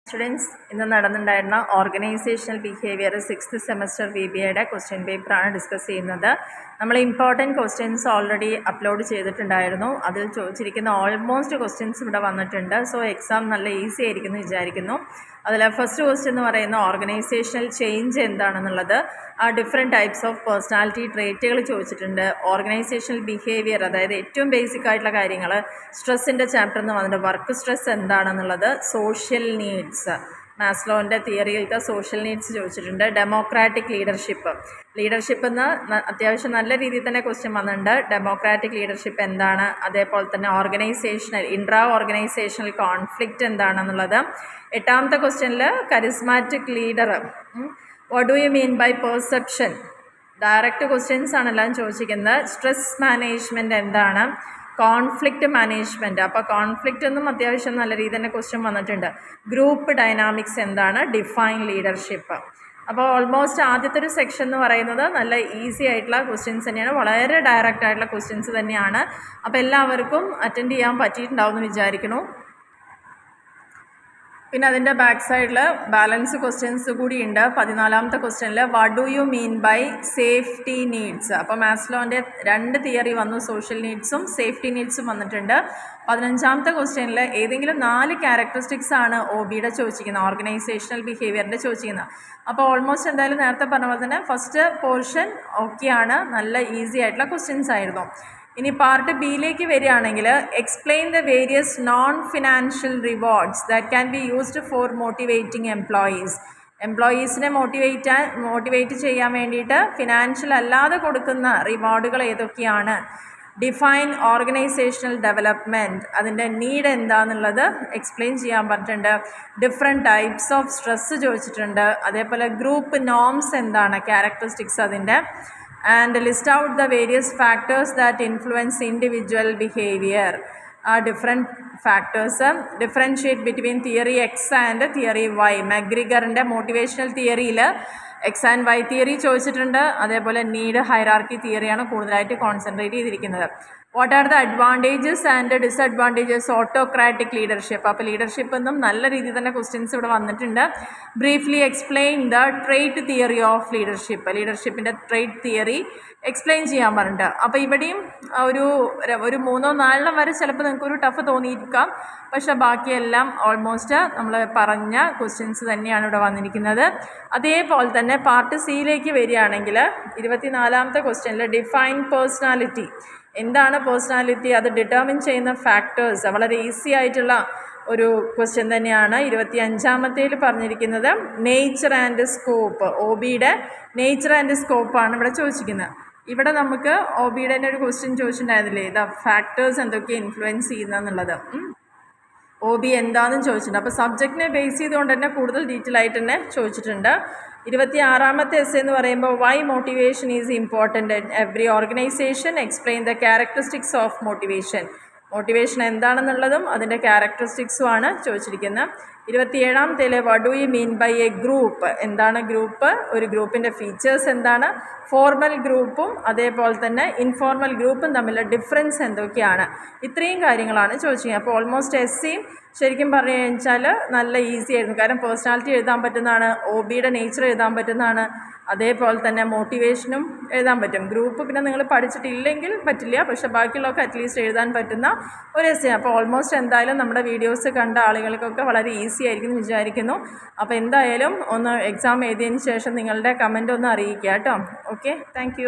Students ഇന്ന് നടന്നിട്ടുണ്ടായിരുന്ന organisational behaviour 6th semester VBAയുടെ ക്വസ്റ്റ്യൻ പേപ്പറാണ് ഡിസ്കസ് ചെയ്യുന്നത്. നമ്മൾ ഇമ്പോർട്ടൻറ്റ് ക്വസ്റ്റ്യൻസ് ഓൾറെഡി അപ്ലോഡ് ചെയ്തിട്ടുണ്ടായിരുന്നു. അതിൽ ചോദിച്ചിരിക്കുന്ന ഓൾമോസ്റ്റ് ക്വസ്റ്റ്യൻസ് ഇവിടെ വന്നിട്ടുണ്ട്. സോ എക്സാം നല്ല ഈസി ആയിരിക്കും എന്ന് വിചാരിക്കുന്നു. അതിൽ ഫസ്റ്റ് ക്വസ്റ്റ്യൻ എന്ന് പറയുന്ന ഓർഗനൈസേഷണൽ ചേഞ്ച് എന്താണെന്നുള്ളത്, ആ ഡിഫറെൻറ്റ് ടൈപ്സ് ഓഫ് പേഴ്സണാലിറ്റി ട്രേറ്റുകൾ ചോദിച്ചിട്ടുണ്ട്. ഓർഗനൈസേഷണൽ ബിഹേവിയർ, അതായത് ഏറ്റവും ബേസിക് ആയിട്ടുള്ള കാര്യങ്ങൾ, സ്ട്രെസ്സിൻ്റെ ചാപ്റ്റർ എന്ന് വന്നിട്ട് വർക്ക് സ്ട്രെസ് എന്താണെന്നുള്ളത്, സോഷ്യൽ നീഡ്സ്, മാസ്ലോൻ്റെ തിയറിയിലത്തെ സോഷ്യൽ നീഡ്സ് ചോദിച്ചിട്ടുണ്ട്. ഡെമോക്രാറ്റിക് ലീഡർഷിപ്പ് എന്ന് അത്യാവശ്യം നല്ല രീതിയിൽ തന്നെ ക്വസ്റ്റ്യൻ വന്നിട്ടുണ്ട്. ഡെമോക്രാറ്റിക് ലീഡർഷിപ്പ് എന്താണ്, അതേപോലെ തന്നെ ഇൻട്രാ ഓർഗനൈസേഷണൽ കോൺഫ്ലിക്റ്റ് എന്താണെന്നുള്ളത്. 8ാമത്തെ ക്വസ്റ്റ്യനിൽ charismatic leader, what do you mean by perception, direct questions ആണ് എല്ലാം ചോദിച്ചിരിക്കുന്നത്. സ്ട്രെസ് മാനേജ്മെൻറ്റ് എന്താണ്, കോൺഫ്ലിക്റ്റ് മാനേജ്മെൻറ്റ്, അപ്പോൾ കോൺഫ്ലിക്റ്റ് ഒന്നും അത്യാവശ്യം നല്ല രീതിയിൽ തന്നെ ക്വസ്റ്റ്യൻ വന്നിട്ടുണ്ട്. ഗ്രൂപ്പ് ഡൈനാമിക്സ് എന്താണ്, ഡിഫൈൻ ലീഡർഷിപ്പ്. അപ്പോൾ ഓൾമോസ്റ്റ് ആദ്യത്തെ ഒരു സെക്ഷൻ എന്ന് പറയുന്നത് നല്ല ഈസി ആയിട്ടുള്ള ക്വസ്റ്റ്യൻസ് തന്നെയാണ്, വളരെ ഡയറക്റ്റ് ആയിട്ടുള്ള ക്വസ്റ്റ്യൻസ് തന്നെയാണ്. അപ്പോൾ എല്ലാവർക്കും അറ്റൻഡ് ചെയ്യാൻ പറ്റിയിട്ടുണ്ടാവും എന്ന് വിചാരിക്കുന്നു. പിന്നെ അതിൻ്റെ ബാക്ക് സൈഡിൽ ബാലൻസ് ക്വസ്റ്റ്യൻസ് കൂടിയുണ്ട്. 14ാമത്തെ ക്വസ്റ്റ്യനിൽ what do you mean by safety needs. അപ്പോൾ മാസ്ലോൻ്റെ 2 തിയറി വന്നു, സോഷ്യൽ നീഡ്സും സേഫ്റ്റി നീഡ്സും വന്നിട്ടുണ്ട്. 15ാമത്തെ ക്വസ്റ്റ്യനിൽ ഏതെങ്കിലും 4 ക്യാരക്ടറിസ്റ്റിക്സ് ആണ് OBയുടെ ചോദിച്ചിരിക്കുന്നത്, ഓർഗനൈസേഷണൽ ബിഹേവിയറിൻ്റെ ചോദിച്ചിരിക്കുന്നത്. അപ്പോൾ ഓൾമോസ്റ്റ് എന്തായാലും നേരത്തെ പറഞ്ഞ പോലെ തന്നെ ഫസ്റ്റ് പോർഷൻ ഓക്കെയാണ്, നല്ല ഈസി ആയിട്ടുള്ള ക്വസ്റ്റ്യൻസ് ആയിരുന്നു. ഇനി പാർട്ട് ബിയിലേക്ക് വരികയാണെങ്കിൽ, explain the various non financial rewards that can be used for motivating എംപ്ലോയീസിനെ മോട്ടിവേറ്റ് ചെയ്യാൻ വേണ്ടിയിട്ട് ഫിനാൻഷ്യൽ അല്ലാതെ കൊടുക്കുന്ന റിവാർഡുകൾ ഏതൊക്കെയാണ്. ഡിഫൈൻ ഓർഗനൈസേഷണൽ ഡെവലപ്മെൻറ്റ്, അതിൻ്റെ നീഡ് എന്താണെന്നുള്ളത് എക്സ്പ്ലെയിൻ ചെയ്യാൻ പറഞ്ഞിട്ടുണ്ട്. ഡിഫറെൻറ്റ് ടൈപ്സ് ഓഫ് സ്ട്രെസ്സ് ചോദിച്ചിട്ടുണ്ട്. അതേപോലെ ഗ്രൂപ്പ് നോംസ് എന്താണ്, ക്യാരക്ടറിസ്റ്റിക്സ് അതിൻ്റെ. And list out the various factors that influence individual behavior. Different factors. Differentiate between theory X and theory Y. McGregorൻ്റെ motivational തിയറിയിൽ X and Y തിയറി ചോദിച്ചിട്ടുണ്ട്. അതേപോലെ need hierarchy തിയറിയാണ് കൂടുതലായിട്ട് കോൺസെൻട്രേറ്റ് ചെയ്തിരിക്കുന്നത്. What are the advantages and disadvantages autocratic leadership. അപ്പോൾ leadership എന്നും നല്ല രീതിയിൽ തന്നെ ക്വസ്റ്റ്യൻസ് ഇവിടെ വന്നിട്ടുണ്ട്. Briefly explain the trait theory of ലീഡർഷിപ്പിൻ്റെ ട്രേറ്റ് തിയറി എക്സ്പ്ലെയിൻ ചെയ്യാൻ പറഞ്ഞിട്ടുണ്ട്. അപ്പോൾ ഇവിടെയും ഒരു 3-4 വരെ ചിലപ്പോൾ നിങ്ങൾക്കൊരു ടഫ് തോന്നിയിരിക്കാം, പക്ഷേ ബാക്കിയെല്ലാം ഓൾമോസ്റ്റ് നമ്മൾ പറഞ്ഞ ക്വസ്റ്റ്യൻസ് തന്നെയാണ് ഇവിടെ വന്നിരിക്കുന്നത്. അതേപോലെ തന്നെ പാർട്ട് സിയിലേക്ക് വരികയാണെങ്കിൽ 24ാമത്തെ ക്വസ്റ്റ്യനിൽ ഡിഫൈൻ പേഴ്സണാലിറ്റി, എന്താണ് പേഴ്സണാലിറ്റി, അത് ഡിറ്റർമിൻ ചെയ്യുന്ന ഫാക്ടേഴ്സ്, വളരെ ഈസി ആയിട്ടുള്ള ഒരു ക്വസ്റ്റ്യൻ തന്നെയാണ്. 25ാമത്തേൽ പറഞ്ഞിരിക്കുന്നത് നേച്ചർ ആൻഡ് സ്കോപ്പ്, OBയുടെ നേച്ചർ ആൻഡ് സ്കോപ്പാണ് ഇവിടെ ചോദിച്ചിരിക്കുന്നത്. ഇവിടെ നമുക്ക് OBയുടെ തന്നെ ഒരു ക്വസ്റ്റ്യൻ ചോദിച്ചിട്ടുണ്ടായിരുന്നില്ലേ, ദ ഫാക്ടേഴ്സ് എന്തൊക്കെ ഇൻഫ്ലുവൻസ് ചെയ്യുന്നതെന്നുള്ളത്. OB എന്താണെന്ന് ചോദിച്ചിട്ടുണ്ട്. അപ്പോൾ സബ്ജക്റ്റിനെ ബേസ് ചെയ്തുകൊണ്ട് തന്നെ കൂടുതൽ ഡീറ്റെയിൽ ആയിട്ട് തന്നെ ചോദിച്ചിട്ടുണ്ട്. 26ാമത്തെ എസ് എന്ന് പറയുമ്പോൾ why motivation is important in every organisation, explain the characteristics of motivation എന്താണെന്നുള്ളതും അതിൻ്റെ ക്യാരക്ടറിസ്റ്റിക്സുമാണ് ചോദിച്ചിരിക്കുന്നത്. 27ാമത്തേൽ what do you mean by a group, എന്താണ് ഗ്രൂപ്പ്, ഒരു ഗ്രൂപ്പിൻ്റെ ഫീച്ചേഴ്സ് എന്താണ്, ഫോർമൽ ഗ്രൂപ്പും അതേപോലെ തന്നെ ഇൻഫോർമൽ ഗ്രൂപ്പും തമ്മിലുള്ള ഡിഫറൻസ് എന്തൊക്കെയാണ്, ഇത്രയും കാര്യങ്ങളാണ് ചോദിച്ചിരിക്കുന്നത്. അപ്പോൾ ഓൾമോസ്റ്റ് എസ്സിയും ശരിക്കും പറഞ്ഞു കഴിഞ്ഞാൽ നല്ല ഈസി ആയിരുന്നു. കാരണം പേഴ്സണാലിറ്റി എഴുതാൻ പറ്റുന്നതാണ്, OBയുടെ നേച്ചർ എഴുതാൻ പറ്റുന്നതാണ്, അതേപോലെ തന്നെ മോട്ടിവേഷനും എഴുതാൻ പറ്റും. ഗ്രൂപ്പ് പിന്നെ നിങ്ങൾ പഠിച്ചിട്ടില്ലെങ്കിൽ പറ്റില്ല, പക്ഷേ ബാക്കിയുള്ളതൊക്കെ അറ്റ്ലീസ്റ്റ് എഴുതാൻ പറ്റുന്ന ഒരു എസ്സേ. അപ്പോൾ ഓൾമോസ്റ്റ് എന്തായാലും നമ്മുടെ വീഡിയോസ് കണ്ട ആളുകൾക്കൊക്കെ വളരെ ഈസി ആയിരിക്കും എന്ന് വിചാരിക്കുന്നു. അപ്പോൾ എന്തായാലും ഒന്ന് എക്സാം എഴുതിയതിന് ശേഷം നിങ്ങളുടെ കമൻ്റ് ഒന്ന് അറിയിക്കുക കേട്ടോ. Okay, thank